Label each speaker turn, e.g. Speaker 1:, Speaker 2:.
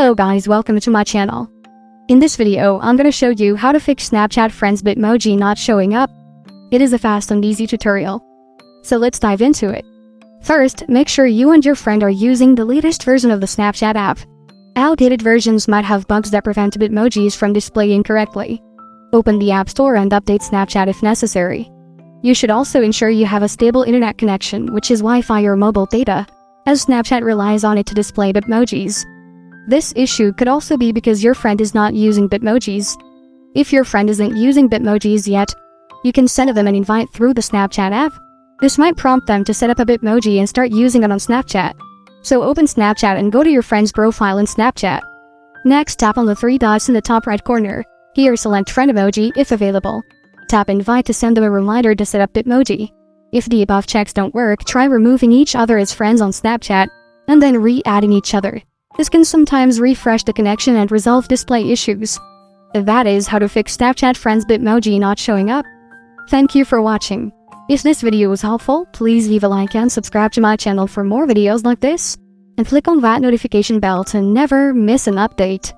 Speaker 1: Hello guys, welcome to my channel. In this video, I'm gonna show you how to fix Snapchat friends Bitmoji not showing up. It is a fast and easy tutorial. So let's dive into it. First, make sure you and your friend are using the latest version of the Snapchat app. Outdated versions might have bugs that prevent Bitmojis from displaying correctly. Open the App Store and update Snapchat if necessary. You should also ensure you have a stable internet connection, which is Wi-Fi or mobile data, as Snapchat relies on it to display Bitmojis. This issue could also be because your friend is not using Bitmojis. If your friend isn't using Bitmojis yet, you can send them an invite through the Snapchat app. This might prompt them to set up a Bitmoji and start using it on Snapchat. So open Snapchat and go to your friend's profile in Snapchat. Next, tap on the three dots in the top right corner. Here, select friend emoji if available. Tap invite to send them a reminder to set up Bitmoji. If the above checks don't work, try removing each other as friends on Snapchat and then re-adding each other. This can sometimes refresh the connection and resolve display issues. That is how to fix Snapchat friends Bitmoji not showing up. Thank you for watching. If this video was helpful, please leave a like and subscribe to my channel for more videos like this. And click on that notification bell to never miss an update.